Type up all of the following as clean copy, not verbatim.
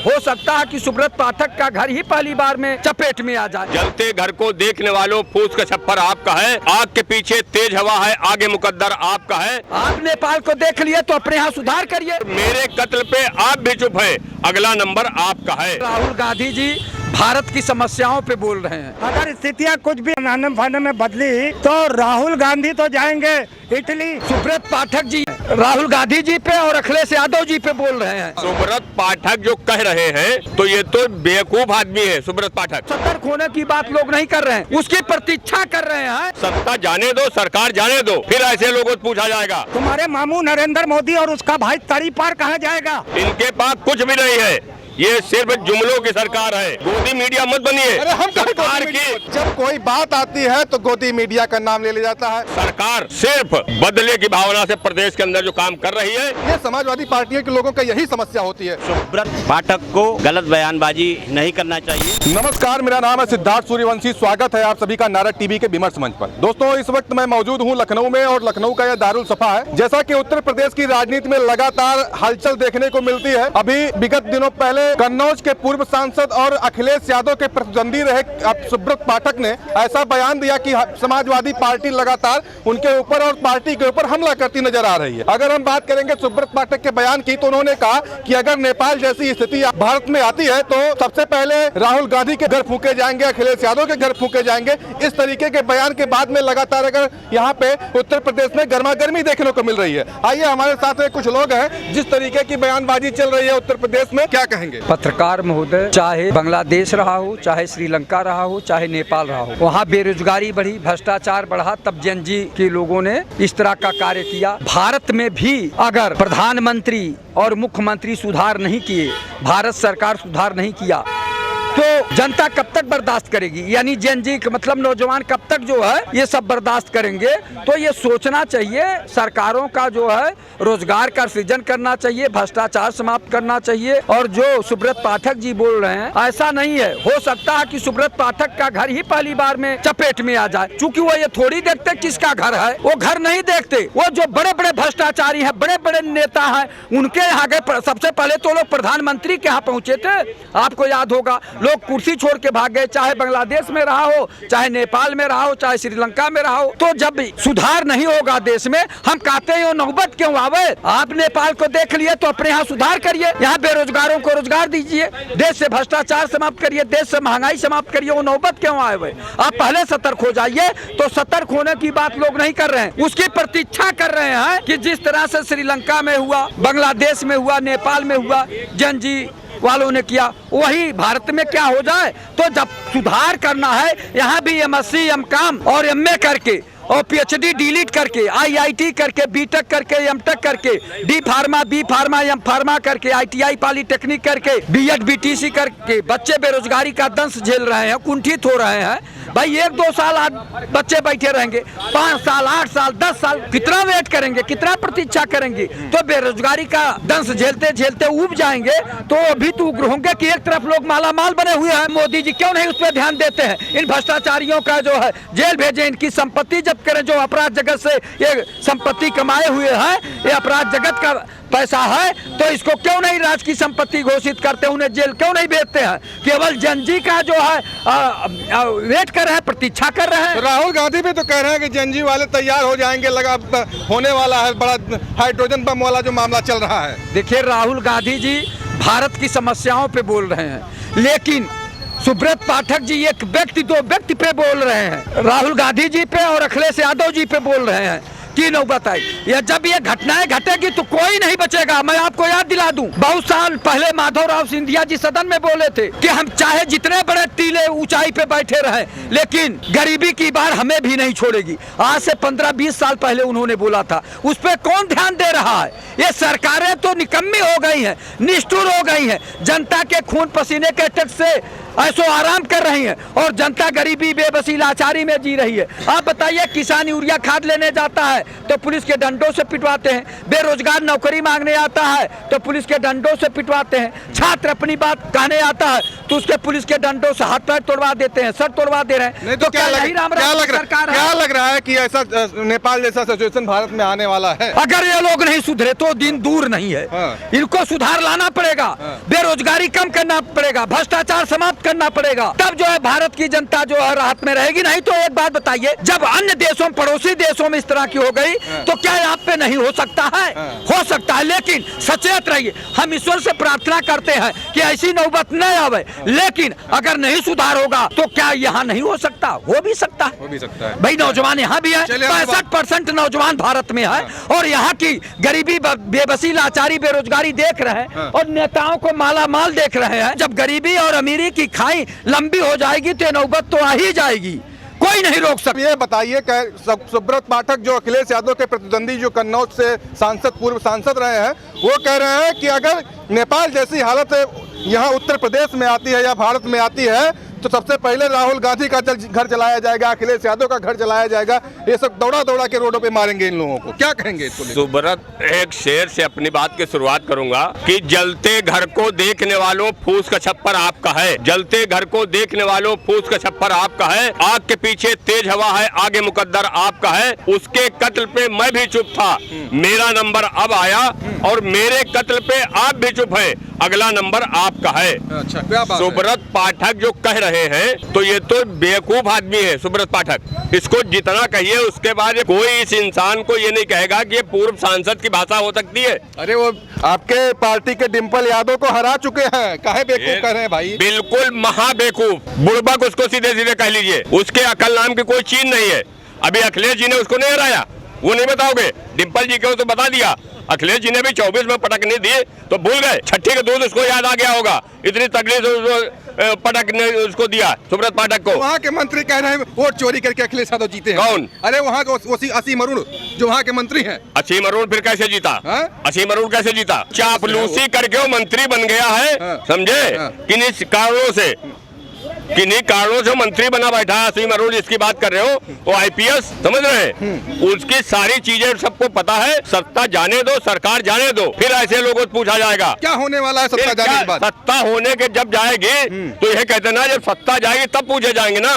हो सकता है कि सुब्रत पाठक का घर ही पहली बार में चपेट में आ जाए। जलते घर को देखने वालों, फूस का छप्पर आपका है, आग के पीछे तेज हवा है, आगे मुकद्दर आपका है। आप नेपाल को देख लिए तो अपने यहाँ सुधार करिए। मेरे कत्ल पे आप भी चुप है, अगला नंबर आपका है। राहुल गांधी जी भारत की समस्याओं पे बोल रहे हैं। अगर स्थितियाँ कुछ भी आने फाने में बदली तो राहुल गांधी तो जाएंगे इटली। सुब्रत पाठक जी राहुल गांधी जी पे और अखिलेश यादव जी पे बोल रहे हैं। सुब्रत पाठक जो कह रहे हैं तो ये तो बेवकूफ आदमी है। सुब्रत पाठक सतर्क होने की बात लोग नहीं कर रहे हैं, उसकी प्रतीक्षा कर रहे हैं। सत्ता जाने दो, सरकार जाने दो, फिर ऐसे लोगों से पूछा जाएगा तुम्हारे मामू नरेंद्र मोदी और उसका भाई तरीपार कहाँ जाएगा? इनके पास कुछ भी नहीं है, ये सिर्फ जुमलों की सरकार है। गोदी मीडिया मत बनिए। अरे हम सरकार की जब कोई बात आती है तो गोदी मीडिया का नाम ले लिया जाता है। सरकार सिर्फ बदले की भावना से प्रदेश के अंदर जो काम कर रही है, ये समाजवादी पार्टियों के लोगों का यही समस्या होती है। सुब्रत पाठक को गलत बयानबाजी नहीं करना चाहिए। नमस्कार, मेरा नाम है सिद्धार्थ सूर्यवंशी। स्वागत है आप सभी का नारद टीवी के विमर्श मंच पर। दोस्तों, इस वक्त मैं मौजूद हूँ लखनऊ में और लखनऊ का यह दारुल सफा है। जैसा कि उत्तर प्रदेश की राजनीति में लगातार हलचल देखने को मिलती है। अभी विगत दिनों पहले कन्नौज के पूर्व सांसद और अखिलेश यादव के प्रतिद्वंदी रहे सुब्रत पाठक ने ऐसा बयान दिया कि समाजवादी पार्टी लगातार उनके ऊपर और पार्टी के ऊपर हमला करती नजर आ रही है। अगर हम बात करेंगे सुब्रत पाठक के बयान की, तो उन्होंने कहा कि अगर नेपाल जैसी स्थिति भारत में आती है तो सबसे पहले राहुल गांधी के घर फूके जाएंगे, अखिलेश यादव के घर फूके जाएंगे। इस तरीके के बयान के बाद में लगातार अगर यहाँ पे उत्तर प्रदेश में गर्मागर्मी देखने को मिल रही है। आइए हमारे साथ में कुछ लोग हैं, जिस तरीके की बयानबाजी चल रही है उत्तर प्रदेश में, क्या कहेंगे? पत्रकार महोदय, चाहे बांग्लादेश रहा हो, चाहे श्रीलंका रहा हो, चाहे नेपाल रहा हो, वहाँ बेरोजगारी बढ़ी, भ्रष्टाचार बढ़ा, तब जैनजी के लोगों ने इस तरह का कार्य किया। भारत में भी अगर प्रधानमंत्री और मुख्यमंत्री सुधार नहीं किए, भारत सरकार सुधार नहीं किया, तो जनता कब तक बर्दाश्त करेगी? यानी जैनजी का मतलब नौजवान कब तक जो है ये सब बर्दाश्त करेंगे? तो ये सोचना चाहिए, सरकारों का जो है रोजगार का सृजन करना चाहिए, भ्रष्टाचार समाप्त करना चाहिए। और जो सुब्रत पाठक जी बोल रहे हैं, ऐसा नहीं है। हो सकता है कि सुब्रत पाठक का घर ही पहली बार में चपेट में आ जाए, क्योंकि वो ये थोड़ी देखते किसका घर है, वो घर नहीं देखते। वो जो बड़े बड़े भ्रष्टाचारी हैं, बड़े बड़े नेता हैं, उनके यहाँ गए। सबसे पहले तो लोग प्रधानमंत्री के यहाँ पहुंचे थे, आपको याद होगा। लोग कुर्सी छोड़ के भाग गए, चाहे बांग्लादेश में रहा हो, चाहे नेपाल में रहा हो, चाहे श्रीलंका में रहा हो। तो जब सुधार नहीं होगा देश में, हम कहते हैं नौबत क्यों आवे? आप नेपाल को देख लिए तो अपने यहाँ सुधार करिए, यहाँ बेरोजगारों को रोजगार दीजिए, देश से भ्रष्टाचार समाप्त करिए, देश से महंगाई समाप्त करिए। वो नौबत क्यों आए? आप पहले सतर्क हो जाइए। तो सतर्क होने की बात लोग नहीं कर रहे हैं, उसकी प्रतीक्षा कर रहे हैं कि जिस तरह से श्रीलंका में हुआ, बांग्लादेश में हुआ, नेपाल में हुआ, जैनजी वालों ने किया, वही भारत में क्या हो जाए। तो जब सुधार करना है, यहाँ भी MSc, MCom और MA करके और PhD डिलीट करके, IIT करके, BTech करके, MTech करके, D pharma, B pharma, M pharma करके, ITI पॉलिटेक्निक करके, BEd BTC करके बच्चे बेरोजगारी का दंश झेल रहे हैं, कुंठित हो रहे हैं। भाई 1-2 साल आज बच्चे बैठे रहेंगे, 5 साल, 8 साल, 10 साल कितना वेट करेंगे, कितना प्रतीक्षा करेंगे? तो बेरोजगारी का दंश झेलते झेलते उब जाएंगे। तो अभी तो उग्र होंगे कि एक तरफ लोग मालामाल बने हुए हैं, मोदी जी क्यों नहीं उस पर ध्यान देते हैं? इन भ्रष्टाचारियों का जो है जेल भेजे, इनकी संपत्ति जब्त करें। जो अपराध जगत से ये संपत्ति कमाए हुए हैं, ये अपराध जगत का पैसा है, तो इसको क्यों नहीं राज की संपत्ति घोषित करते? उन्हें जेल क्यों नहीं भेजते हैं? केवल जैनजी का जो है वेट कर रहे हैं, प्रतीक्षा कर रहे हैं। राहुल गांधी भी तो कह रहे हैं कि जैनजी वाले तैयार हो जाएंगे, लगा होने वाला है बड़ा हाइड्रोजन बम वाला जो मामला चल रहा है। देखिए, राहुल गांधी जी भारत की समस्याओं पे बोल रहे हैं, लेकिन सुब्रत पाठक जी एक व्यक्ति, 2 व्यक्ति पे बोल रहे हैं, राहुल गांधी जी पे और अखिलेश यादव जी पे बोल रहे हैं। की नौबत आई, या जब ये घटनाएं घटेगी तो कोई नहीं बचेगा। मैं आपको याद दिला दूं, बहुत साल पहले माधवराव सिंधिया जी सदन में बोले थे कि हम चाहे जितने बड़े टीले ऊंचाई पे बैठे रहे, लेकिन गरीबी की बार हमें भी नहीं छोड़ेगी। आज से 15-20 साल पहले उन्होंने बोला था। उस पर कौन ध्यान दे रहा है? ये सरकारें तो निकम्मी हो गई हैं, निष्ठुर हो गई हैं, जनता के खून पसीने के टैक्स से ऐसो आराम कर रही है और जनता गरीबी बेबसी लाचारी में जी रही है। आप बताइए, किसान यूरिया खाद लेने जाता है तो पुलिस के डंडों से पिटवाते हैं, बेरोजगार नौकरी मांगने आता है तो पुलिस के डंडों से पिटवाते हैं, छात्र अपनी बात कहने आता है तो उसके पुलिस के डंडों से हाथ पैर तोड़वा देते हैं, सर तोड़वा दे रहे हैं। नहीं तो क्या लग रहा है कि ऐसा नेपाल जैसा सिचुएशन भारत में आने वाला है? अगर ये लोग नहीं सुधरे तो दिन दूर नहीं है। इनको सुधार लाना पड़ेगा, बेरोजगारी कम करना पड़ेगा, भ्रष्टाचार समाप्त करना पड़ेगा, तब जो है भारत की जनता जो है राहत में रहेगी। नहीं तो एक बात बताइए, जब अन्य देशों पड़ोसी देशों में इस तरह की हो गई तो क्या यहाँ पे नहीं हो सकता है? हो सकता है, लेकिन सचेत रहिए। हम ईश्वर से प्रार्थना करते हैं कि ऐसी नौबत न आवे, लेकिन अगर नहीं सुधार होगा तो क्या यहाँ नहीं हो सकता? हो भी सकता है भाई। नौजवान यहाँ भी है, 65% नौजवान भारत में है और यहाँ की गरीबी, बेबसी, लाचारी, बेरोजगारी देख रहे हैं और नेताओं को माला माल देख रहे हैं। जब गरीबी और अमीरी की खाई लंबी हो जाएगी तो नौबत तो आ ही जाएगी, कोई नहीं रोक सकता। ये बताइए, सुब्रत पाठक जो अखिलेश यादव के प्रतिद्वंदी, जो कन्नौज से पूर्व सांसद रहे हैं, वो कह रहे हैं कि अगर नेपाल जैसी हालत यहाँ उत्तर प्रदेश में आती है या भारत में आती है तो सबसे पहले राहुल गांधी का घर जलाया जाएगा, अखिलेश यादव का घर जलाया जाएगा, ये सब दौड़ा दौड़ा के रोडों पे मारेंगे इन लोगों को। क्या कहेंगे इसको? सुब्रत, एक शेर से अपनी बात की शुरुआत करूंगा कि जलते घर को देखने वालों फूस का छप्पर आपका है। जलते घर को देखने वालों फूस का छप्पर आपका है। आग के पीछे तेज हवा है, आगे मुकद्दर आपका है। उसके कत्ल पे मैं भी चुप था, मेरा नंबर अब आया और मेरे कत्ल पे आप भी चुप है, अगला नंबर आपका है। अच्छा, क्या बात है? सुब्रत पाठक जो कह रहे हैं तो ये तो बेवकूफ आदमी है सुब्रत पाठक। इसको जितना कहिए उसके बाद कोई इस इंसान को ये नहीं कहेगा कि ये पूर्व सांसद की भाषा हो सकती है। अरे वो आपके पार्टी के डिम्पल यादव को हरा चुके हैं, काहे बेवकूफ कह रहे हैं भाई? बिल्कुल महा बेवकूफ, बुड़बक उसको सीधे सीधे कह लीजिए। उसके अकल नाम की कोई चीज नहीं है। अभी अखिलेश जी ने उसको नहीं हराया, वो नहीं बताओगे? डिम्पल जी को तो बता दिया। अखिलेश जी ने भी 24 में पटक नहीं दिए तो भूल गए, छठी के दूध उसको याद आ गया होगा, इतनी तकलीफ पटक ने उसको दिया सुब्रत पाठक को। वहाँ के मंत्री कह रहे हैं वोट चोरी करके अखिलेश यादव जीते हैं। कौन? अरे वहाँ के असीम अरुण जो वहाँ के मंत्री हैं। असीम अरुण फिर कैसे जीता? असीम अरुण कैसे जीता? चापलूसी करके वो मंत्री बन गया है, समझे? किन्हीं कारणों से मंत्री बना बैठा है असीम अरुण, जिसकी बात कर रहे हो, वो आईपीएस, समझ रहे हैं? उसकी सारी चीजें सबको पता है। सत्ता जाने दो, सरकार जाने दो, फिर ऐसे लोगों से पूछा जाएगा क्या होने वाला है सत्ता जाने के बाद। सत्ता होने के जब जाएगी तो यह कहते ना, जब सत्ता जाएगी तब पूछे जाएंगे ना।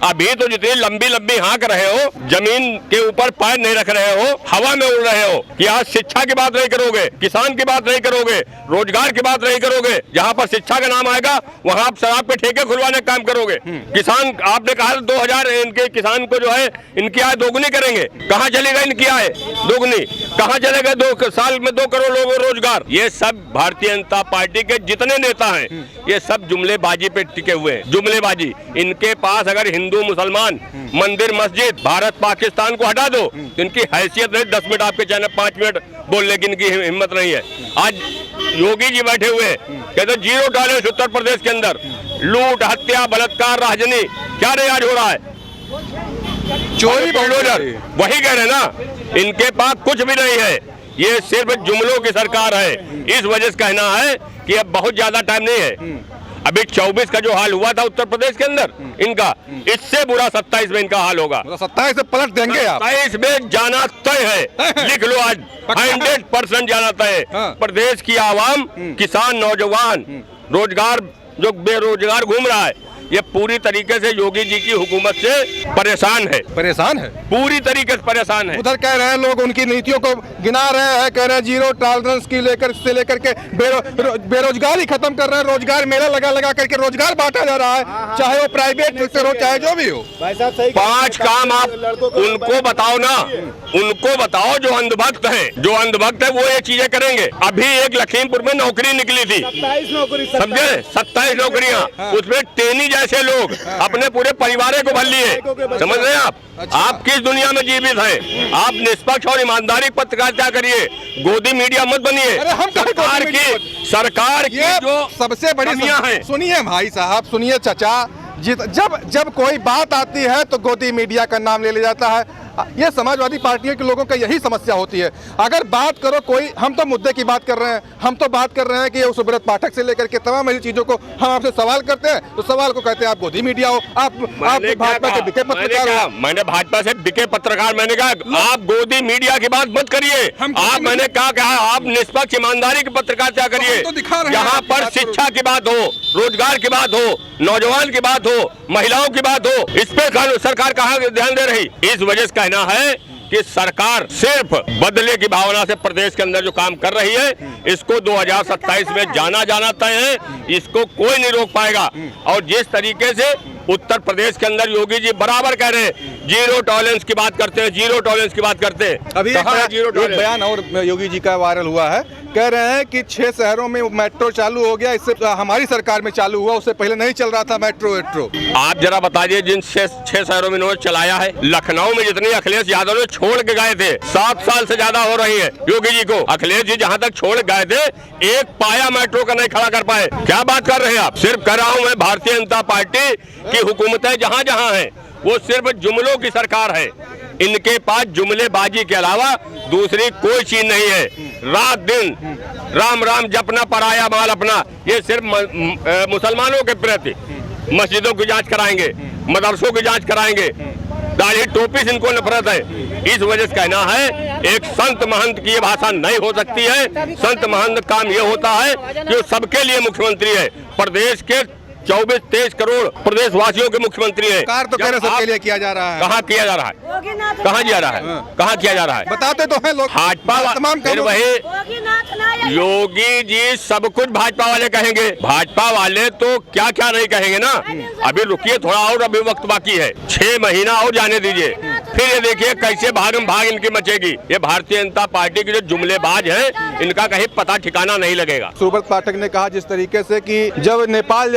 अभी तो जितनी लंबी लंबी हाँक रहे हो, जमीन के ऊपर पैर नहीं रख रहे हो, हवा में उड़ रहे हो कि आज शिक्षा की बात नहीं करोगे, किसान की बात नहीं करोगे, रोजगार की बात नहीं करोगे। जहाँ पर शिक्षा का नाम आएगा वहाँ आप शराब के ठेके खुलवाने का काम करोगे। किसान, आपने कहा 2000 इनके किसान को जो है इनकी आय दोगुनी करेंगे, कहाँ चलेगा इनकी आय दोगुनी? कहाँ चलेगा? 2 साल में 2 करोड़ लोगों को रोजगार। ये सब भारतीय जनता पार्टी के जितने नेता हैं ये सब जुमलेबाजी पे टिके हुए हैं, जुमलेबाजी। इनके पास अगर हिंदू मुसलमान, मंदिर मस्जिद, भारत पाकिस्तान को हटा दो तो इनकी हैसियत नहीं। 10 मिनट आपके चैनल 5 मिनट बोलने की इनकी हिम्मत नहीं है। आज योगी जी बैठे हुए कहते 0 टॉलरेंस उत्तर प्रदेश के अंदर, लूट, हत्या, बलात्कार, राजनी, क्या नहीं आज हो रहा है? चोरी, बुलडोजर, वही कह रहे हैं ना, इनके पास कुछ भी नहीं है। ये सिर्फ जुमलों की सरकार है। इस वजह से कहना है कि अब बहुत ज्यादा टाइम नहीं है। अभी 24 का जो हाल हुआ था उत्तर प्रदेश के अंदर इनका, इससे बुरा 27 में इनका हाल होगा। 27 से पलट देंगे आप? 27 में जाना तय है, लिख लो आज, 100% जाना तय है। प्रदेश की आवाम, किसान, नौजवान, रोजगार जो बेरोजगार घूम रहा है, ये पूरी तरीके से योगी जी की हुकूमत से परेशान है। परेशान है, पूरी तरीके से परेशान है। उधर कह रहे हैं लोग उनकी नीतियों को गिना रहे हैं, कह रहे हैं 0 टॉलरेंस की लेकर के बेरोजगारी खत्म कर रहे हैं, रोजगार मेला लगा करके रोजगार बांटा जा रहा है, चाहे वो प्राइवेट सेक्टर हो चाहे जो भी हो। 5 काम आप उनको बताओ ना, उनको बताओ जो अंधभक्त है, जो अंधभक्त है वो ये चीजें करेंगे। अभी एक लखीमपुर में नौकरी निकली थी, 27 नौकरी, समझे? 27 नौकरियां, उसमें टेनी जैसे लोग अपने पूरे परिवार को भर लिए, समझ रहे हैं आप? आप किस दुनिया में जीवित हैं? आप निष्पक्ष और ईमानदारी पत्रकारिता करिए, गोदी मीडिया मत बनिए। सरकार की जो सबसे बड़ी कमियां हैं। सुनिए भाई साहब, सुनिए चाचा, जब कोई बात आती है तो गोदी मीडिया का नाम ले लिया जाता है। ये समाजवादी पार्टियों के लोगों का यही समस्या होती है। अगर बात करो कोई, हम तो मुद्दे की बात कर रहे हैं, हम तो बात कर रहे हैं कि सुब्रत पाठक से लेकर के तमाम ऐसी चीजों को हम आपसे सवाल करते हैं तो सवाल को कहते हैं आप गोदी मीडिया हो, आप भाजपा के बिके पत्रकार हो। मैंने भाजपा से बिके पत्रकार, मैंने कहा आप गोदी मीडिया की बात मत करिए। आप, मैंने कहा आप निष्पक्ष ईमानदारी की पत्रकारिता करिए। यहाँ पर शिक्षा की बात हो, रोजगार की बात हो, नौजवान की बात हो, महिलाओं की बात हो, इस पे सरकार कहाँ ध्यान दे रही। इस वजह से कहना है कि सरकार सिर्फ बदले की भावना से प्रदेश के अंदर जो काम कर रही है, इसको 2027 में जाना तय है, इसको कोई नहीं रोक पाएगा। और जिस तरीके से उत्तर प्रदेश के अंदर योगी जी बराबर कह रहे हैं, जीरो टॉलरेंस की बात करते हैं, जीरो टॉलरेंस की बात करते हैं। अभी एक बयान और योगी जी का वायरल हुआ है, कह रहे हैं कि 6 शहरों में मेट्रो चालू हो गया, इससे हमारी सरकार में चालू हुआ, उससे पहले नहीं चल रहा था मेट्रो। आप जरा बताइए, जिन 6 शहरों में इन्होंने चलाया है, लखनऊ में जितनी अखिलेश यादव ने छोड़ के गए थे, 7 साल से ज्यादा हो रही है योगी जी को। अखिलेश जी जहां तक छोड़ गए थे, एक पाया मेट्रो का नहीं खड़ा कर पाए। क्या बात कर रहे हैं आप? सिर्फ कह रहा हूं मैं, भारतीय जनता पार्टी की हुकूमतें जहां जहां हैं, वो सिर्फ जुमलों की सरकार है। इनके पास जुमलेबाजी के अलावा दूसरी कोई चीज नहीं है। रात दिन राम राम जपना, पराया माल अपना, ये सिर्फ मुसलमानों के प्रति मस्जिदों की जांच कराएंगे, मदरसों की जांच कराएंगे, दाढ़ी टोपी से इनको नफरत है। इस वजह से कहना है, एक संत महंत की ये भाषा नहीं हो सकती है। संत महंत काम ये होता है कि वो सबके लिए मुख्यमंत्री है, प्रदेश के 24-23 करोड़ प्रदेश वासियों के मुख्यमंत्री है। कार तो कह रहे सबके लिए किया जा रहा है। कहाँ किया जा रहा है? कहाँ किया जा रहा है? कहाँ किया जा रहा है? बताते तो हैं लोग, भाजपा तमाम फिर वही योगी जी सब कुछ भाजपा वाले कहेंगे। भाजपा वाले तो क्या क्या नहीं कहेंगे ना। अभी रुकिए थोड़ा और, अभी वक्त बाकी है, 6 महीना और जाने दीजिए, फिर ये देखिए कैसे भागम भाग इनकी मचेगी। ये भारतीय जनता पार्टी के जो जुमलेबाज हैं, इनका कहीं पता ठिकाना नहीं लगेगा। सुब्रत पाठक ने कहा जिस तरीके से कि जब नेपाल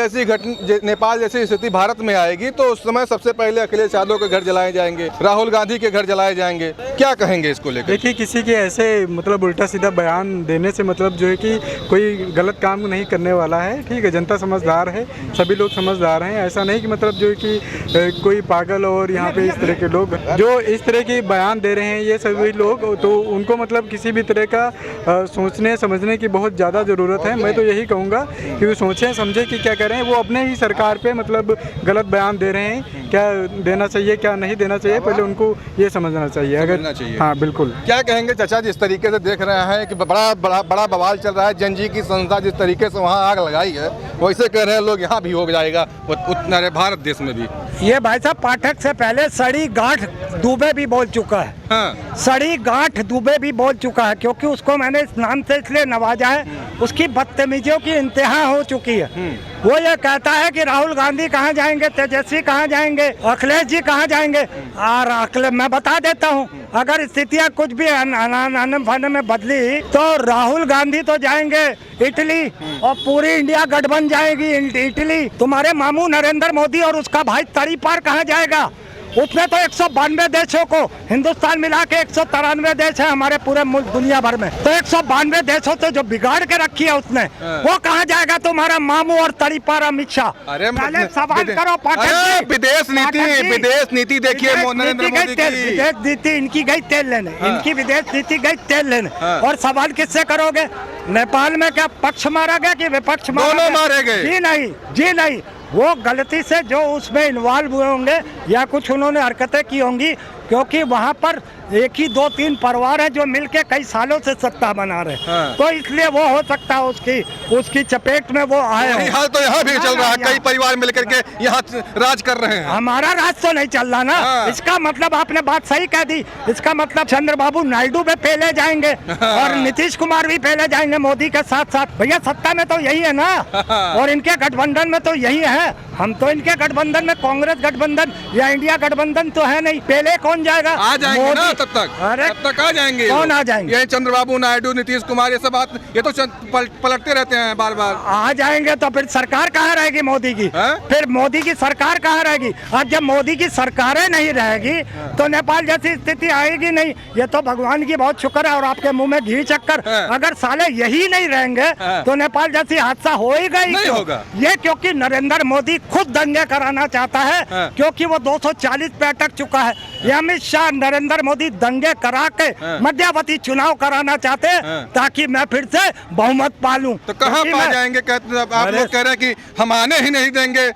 जैसी स्थिति भारत में आएगी तो उस समय सबसे पहले अखिलेश यादव के घर जलाए जाएंगे, राहुल गांधी के घर जलाए जाएंगे। क्या कहेंगे इसको लेकर? देखिए, किसी के ऐसे मतलब उल्टा सीधा बयान देने से मतलब जो है कि कोई गलत काम नहीं करने वाला है। ठीक है, जनता समझदार है, सभी लोग समझदार हैं। ऐसा नहीं कि मतलब जो है कि कोई पागल और यहाँ पे इस तरह के लोग जो इस तरह के बयान दे रहे हैं, ये सभी लोग, तो उनको मतलब किसी भी तरह का सोचने समझने की बहुत ज़्यादा ज़रूरत है। मैं तो यही कहूँगा कि वो सोचें समझें कि क्या कर रहे हैं। वो अपने ही सरकार पे मतलब गलत बयान दे रहे हैं, क्या देना चाहिए क्या नहीं देना चाहिए, पहले उनको ये समझना चाहिए। अगर हाँ बिल्कुल। क्या कहेंगे चाचा, जिस तरीके से देख रहे हैं कि बड़ा बवाल चल रहा है, जनजी की संस्था जिस तरीके से वहाँ आग लगाई है, वैसे कह रहे हैं लोग यहाँ भी हो जाएगा, उतना भारत देश में भी। ये भाई साहब पाठक से पहले सड़ी गांठ दुबे भी बोल चुका है। हाँ। सड़ी गांठ दुबे भी बोल चुका है, क्योंकि उसको मैंने इस नाम से इसलिए नवाजा है, उसकी बदतमीजियों की इंतहा हो चुकी है। वो ये कहता है कि राहुल गांधी कहाँ जाएंगे, तेजस्वी कहाँ जाएंगे, अखिलेश जी कहाँ जाएंगे। और मैं बता देता हूँ, अगर स्थितियाँ कुछ भी आनन में बदली तो राहुल गांधी तो जाएंगे इटली और पूरी इंडिया गठबंधन जाएगी इटली। तुम्हारे मामू नरेंद्र मोदी और उसका भाई तरीपार कहाँ जाएगा? उसने तो 192 देशों को, हिंदुस्तान मिला के 193 देश है हमारे पूरे मुल्क दुनिया भर में, तो 192 देशों से जो बिगाड़ के रखी है उसने, वो कहाँ जाएगा तुम्हारा मामू और तरीपार अमित शाह? पहले सवाल करो पाठक। विदेश नीति देखिए नरेंद्र मोदी की। विदेश नीति इनकी गई तेल लेने, इनकी विदेश नीति गई तेल लेने। और सवाल किससे करोगे? नेपाल में क्या पक्ष मारा गया कि विपक्ष मारे गए? जी नहीं, वो गलती से जो उसमें इन्वॉल्व हुए होंगे या कुछ उन्होंने हरकतें की होंगी, क्योंकि वहाँ पर एक ही 2-3 परिवार है जो मिलके कई सालों से सत्ता बना रहे। हाँ। तो इसलिए वो हो सकता है उसकी चपेट में वो आए। हाल तो यहाँ भी चल रहा है, कई परिवार मिलकर के यहाँ राज कर रहे हैं। हमारा राज तो नहीं चल रहा ना। हाँ। इसका मतलब आपने बात सही कह दी, इसका मतलब चंद्रबाबू नायडू भी पहले जाएंगे। हाँ। और नीतीश कुमार भी पहले जाएंगे मोदी के साथ साथ। भैया सत्ता में तो यही है ना। हाँ। और इनके गठबंधन में तो यही है। हम तो इनके गठबंधन में कांग्रेस गठबंधन या इंडिया गठबंधन तो है नहीं। पहले कौन जाएगा? आ जाएंगे ना, तब तक आ जाएंगे। कौन आ जाएंगे? ये चंद्रबाबू नायडू, नीतीश कुमार, ये सब बात ये तो पलटते रहते हैं बार बार। आ जाएंगे तो फिर सरकार कहाँ रहेगी मोदी की? फिर मोदी की सरकार कहाँ रहेगी? अब जब मोदी की सरकारें नहीं रहेगी तो नेपाल जैसी स्थिति आएगी नहीं। ये तो भगवान की बहुत शुक्र है और आपके मुंह में घी चक्कर। अगर साले यही नहीं रहेंगे तो नेपाल जैसी हादसा होएगा ही क्यों? ये क्योंकि नरेंद्र मोदी खुद दंगे कराना चाहता है, हाँ। क्योंकि वो 240 पे अटक चुका है। ये अमित शाह, नरेंद्र मोदी दंगे करा के हाँ। मध्यावधि चुनाव कराना चाहते हैं, हाँ। ताकि मैं फिर से बहुमत पालूं। तो कहाँ क्योंकि पा मैं- जाएंगे? आप अरे- लोग कह रहे हैं कि हम आने ही नहीं देंगे,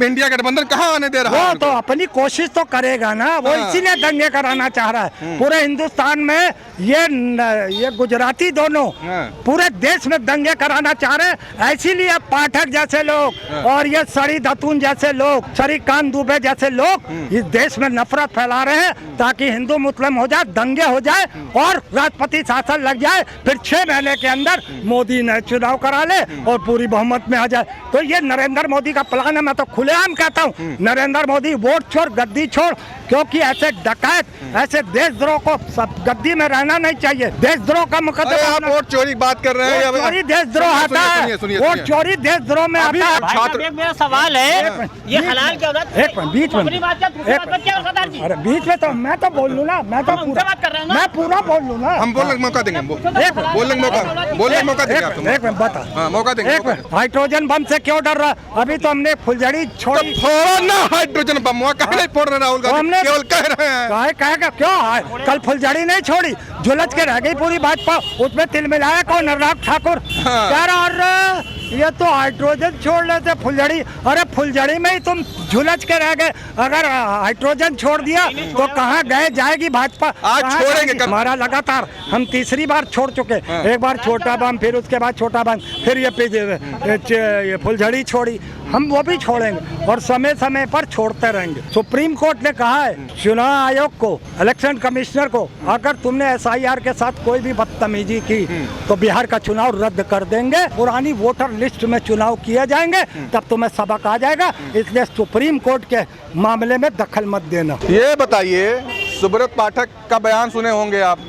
इंडिया गठबंधन कहाँ आने दे रहा है वो तो उनको? अपनी कोशिश तो करेगा ना, वो हाँ। इसीलिए दंगे कराना चाह रहा है। पूरे हिंदुस्तान में ये गुजराती दोनों हाँ। पूरे देश में दंगे कराना चाह रहे हैं। इसीलिए पाठक जैसे लोग हाँ। और ये सरी धतून जैसे लोग, शरीकांत दुबे जैसे लोग इस देश में नफरत फैला रहे हैं, ताकि हिंदू मुस्लिम हो जाए, दंगे हो जाए और राष्ट्रपति शासन लग जाए। फिर 6 महीने के अंदर मोदी ने चुनाव करा ले और पूरी बहुमत में आ जाए। तो ये नरेंद्र मोदी का प्लान है। मैं तो खुलेआम कहता हूँ, नरेंद्र मोदी वोट छोड़, गद्दी छोड़, क्योंकि ऐसे डकैत, ऐसे देशद्रोह को सब गद्दी में रहना नहीं चाहिए। देशद्रोह का अरे मुकदमा आप वोट चोरी की बात कर रहे हैं वोट चोरी देशद्रोह सुनिए, आता है। सुनिए, सुनिए, वोट सुनिए। चोरी देशद्रोह में अभी आता है। भाई छात्र- एक मेरा सवाल है, ये हलाल क्या होता है? एक मिनट, बीच में अपनी बात क्या, दूसरी बात क्या सरदार जी? अरे बीच में तो मैं तो बोल लूँ ना, मैं तो हम उनसे बात कर रहे हैं ना। मैं पूरा बोल लूँ ना। हम बोलने का मौका देंगे, बोलने का मौका देंगे आपको। एक मिनट बता, हाँ, मौका देंगे, एक मौका मिनट, हाइड्रोजन बम से क्यों डर रहा? अभी तो हमने फुलझड़ी तो छोड़ी। फोड़ो ना हाइड्रोजन बम, वहाँ कहीं नहीं फोड़ रहे राहुल तो हमने- गांधी, केवल कह रहे हैं। काहे कहेगा क्यों? कल फुलझड़ी नहीं छोड़ी, झुलस के रह गई पूरी भाजपा। उसमें तिल मिलाया कौन? अनुराग ठाकुर हाँ। कह रहा, और ये तो हाइड्रोजन छोड़ लेते फुलझड़ी। अरे फुलझड़ी में ही तुम झुलस के रह गए। अगर हाइड्रोजन छोड़ दिया तो कहाँ गए जाएगी भाजपा? आज कहाँ छोड़ेंगे जाएगी? कल। हमारा लगातार हम तीसरी बार छोड़ चुके। हाँ। एक बार छोटा बम, फिर उसके बाद छोटा बम, फिर ये फुलझड़ी छोड़ी। हम वो भी छोड़ेंगे और समय समय पर छोड़ते रहेंगे। सुप्रीम कोर्ट ने कहा है चुनाव आयोग को, इलेक्शन कमिश्नर को, अगर तुमने SIR के साथ कोई भी बदतमीजी की तो बिहार का चुनाव रद्द कर देंगे, पुरानी वोटर लिस्ट में चुनाव किए जाएंगे, तब तुम्हें सबक आ जाएगा। इसलिए सुप्रीम कोर्ट के मामले में दखल मत देना। ये बताइए, सुब्रत पाठक का बयान सुने होंगे आप,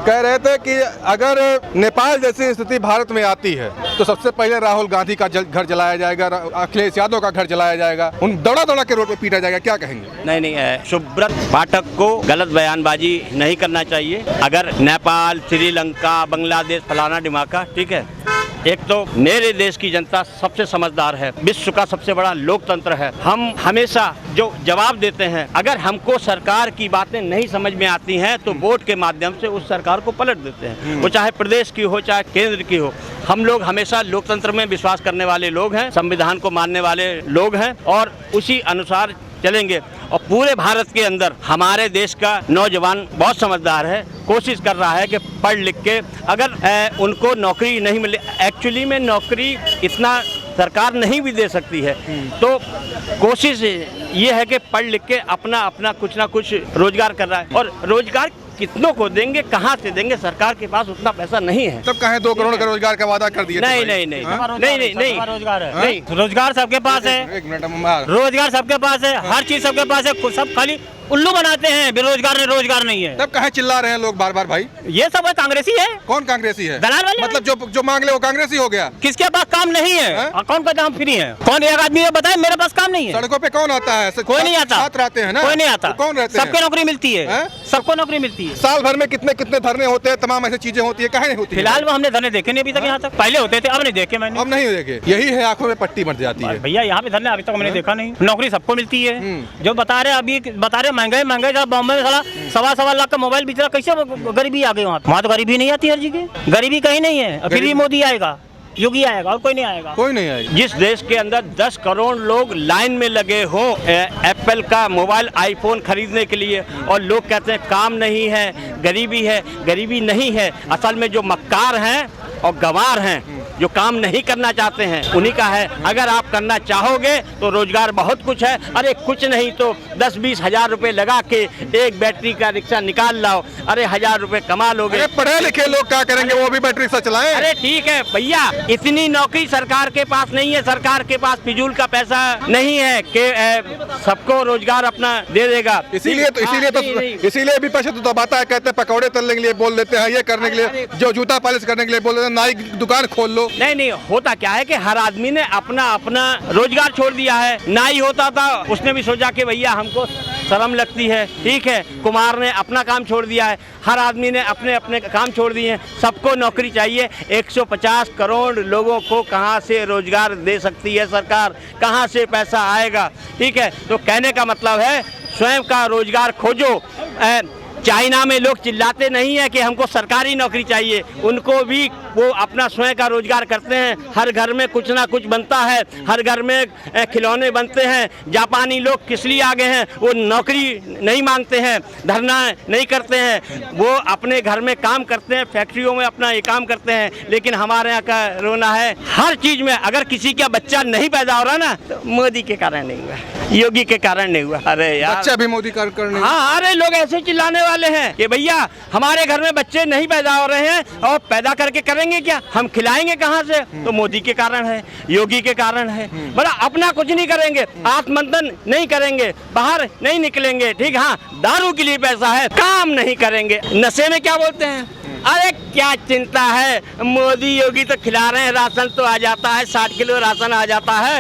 कह रहे थे कि अगर नेपाल जैसी स्थिति भारत में आती है तो सबसे पहले राहुल गांधी का घर जलाया जाएगा, अखिलेश यादव का घर जलाया जाएगा, उन दौड़ा दौड़ा के रोड पे पीटा जाएगा। क्या कहेंगे? नहीं, सुब्रत पाठक को गलत बयानबाजी नहीं करना चाहिए। अगर नेपाल, श्रीलंका, बांग्लादेश, फलाना ढिमाका, ठीक है, एक तो मेरे देश की जनता सबसे समझदार है, विश्व का सबसे बड़ा लोकतंत्र है। हम हमेशा जो जवाब देते हैं, अगर हमको सरकार की बातें नहीं समझ में आती हैं तो वोट के माध्यम से उस सरकार को पलट देते हैं, वो चाहे प्रदेश की हो चाहे केंद्र की हो। हम लोग हमेशा लोकतंत्र में विश्वास करने वाले लोग हैं, संविधान को मानने वाले लोग हैं और उसी अनुसार चलेंगे। और पूरे भारत के अंदर हमारे देश का नौजवान बहुत समझदार है, कोशिश कर रहा है कि पढ़ लिख के अगर उनको नौकरी नहीं मिले, एक्चुअली में नौकरी इतना सरकार नहीं भी दे सकती है, तो कोशिश ये है कि पढ़ लिख के अपना अपना कुछ ना कुछ रोजगार कर रहा है। और रोजगार कितनों को देंगे, कहाँ से देंगे? सरकार के पास उतना पैसा नहीं है। तब कहें 2 करोड़ का रोजगार का वादा कर दिया। नहीं, रोजगार सबके पास है, एक मिनट हम रोजगार सबके पास है, हर चीज सबके पास है। सब खाली उल्लू बनाते हैं, बेरोजगार ने रोजगार नहीं है। तब कहे चिल्ला रहे हैं लोग बार बार? भाई ये सब है कांग्रेसी है। कौन कांग्रेसी है? दलाल वाले। मतलब जो मांग ले वो कांग्रेसी हो गया। किसके पास काम नहीं है? हैं? अकाउंट का काम फ्री है। कौन एक आदमी ने बताया मेरे पास काम नहीं है? सड़कों पे कौन आता है? कोई नहीं आता। छात्र आते हैं ना? कोई नहीं आता। तो कौन रहते हैं? सबको नौकरी मिलती है, हैं? सबको नौकरी मिलती है। साल भर में कितने कितने धरने होते हैं, तमाम ऐसी चीजें होती है, काहे नहीं होती है? फिलहाल वो हमने धरने देखे नहीं अभी तक यहाँ तक। पहले होते थे, अब नहीं देखे मैंने। अब नहीं देखे। यही है, आंखों में पट्टी मर जाती है। भैया यहाँ पे धरने अभी तक मैंने देखा नहीं। नौकरी सबको मिलती है। जो बता रहे महंगाई बॉम्बे में साला 1.25 लाख का मोबाइल बेच रहा, कैसे गरीबी आ गई? वहाँ तो गरीबी नहीं आती हर जगह, गरीबी कहीं नहीं है। फिर भी मोदी आएगा, योगी आएगा और कोई नहीं आएगा। कोई नहीं आएगा। जिस देश के अंदर 10 करोड़ लोग लाइन में लगे हो एप्पल का मोबाइल, आईफोन खरीदने के लिए, और लोग कहते हैं काम नहीं है, गरीबी नहीं है। असल में जो मक्कार हैं और गंवार हैं, जो काम नहीं करना चाहते हैं, उन्हीं का है। अगर आप करना चाहोगे तो रोजगार बहुत कुछ है। अरे कुछ नहीं तो 10-20 हजार रुपए लगा के एक बैटरी का रिक्शा निकाल लाओ, अरे 1000 रुपए कमा लोगे। अरे पढ़े लिखे लोग क्या करेंगे? वो भी बैटरी से चलाएं। अरे ठीक है भैया, इतनी नौकरी सरकार के पास नहीं है, सरकार के पास फिजूल का पैसा नहीं है कि सबको रोजगार अपना दे देगा। इसीलिए भी पैसे तो दबाता है, कहते हैं पकौड़े तलने के लिए बोल देते हैं, ये करने के लिए, जो जूता पॉलिश करने के लिए बोल देते हैं, नाई की दुकान खोल लो। नहीं, होता क्या है कि हर आदमी ने अपना अपना रोजगार छोड़ दिया है। नाई होता था, उसने भी सोचा कि भैया हमको शर्म लगती है। ठीक है, कुमार ने अपना काम छोड़ दिया है, हर आदमी ने अपने अपने काम छोड़ दिए हैं, सबको नौकरी चाहिए। 150 करोड़ लोगों को कहाँ से रोजगार दे सकती है सरकार, कहाँ से पैसा आएगा? ठीक है, तो कहने का मतलब है स्वयं का रोजगार खोजो। चाइना में लोग चिल्लाते नहीं है कि हमको सरकारी नौकरी चाहिए, उनको भी वो अपना स्वयं का रोजगार करते हैं। हर घर में कुछ ना कुछ बनता है, हर घर में खिलौने बनते हैं। जापानी लोग किस लिए आगे हैं? वो नौकरी नहीं मांगते हैं, धरना नहीं करते हैं, वो अपने घर में काम करते हैं, फैक्ट्रियों में अपना ये काम करते हैं। लेकिन हमारे यहाँ का रोना है हर चीज में। अगर किसी का बच्चा नहीं पैदा हो रहा ना, तो मोदी के कारण नहीं हुआ, योगी के कारण नहीं हुआ। अरे यार, बच्चा भी मोदी का करने। हाँ, अरे लोग ऐसे चिल्लाने वाले हैं कि भैया हमारे घर में बच्चे नहीं पैदा हो रहे हैं, और पैदा करके करेंगे क्या? हम खिलाएंगे कहाँ से? तो मोदी के कारण है, योगी के कारण है। बड़ा अपना कुछ नहीं करेंगे, आत्ममंथन नहीं करेंगे, बाहर नहीं निकलेंगे। ठीक, हाँ, दारू के लिए पैसा है, काम नहीं करेंगे। नशे में क्या बोलते हैं? अरे क्या चिंता है, मोदी योगी तो खिला रहे हैं, राशन तो आ जाता है, 60 किलो राशन आ जाता है।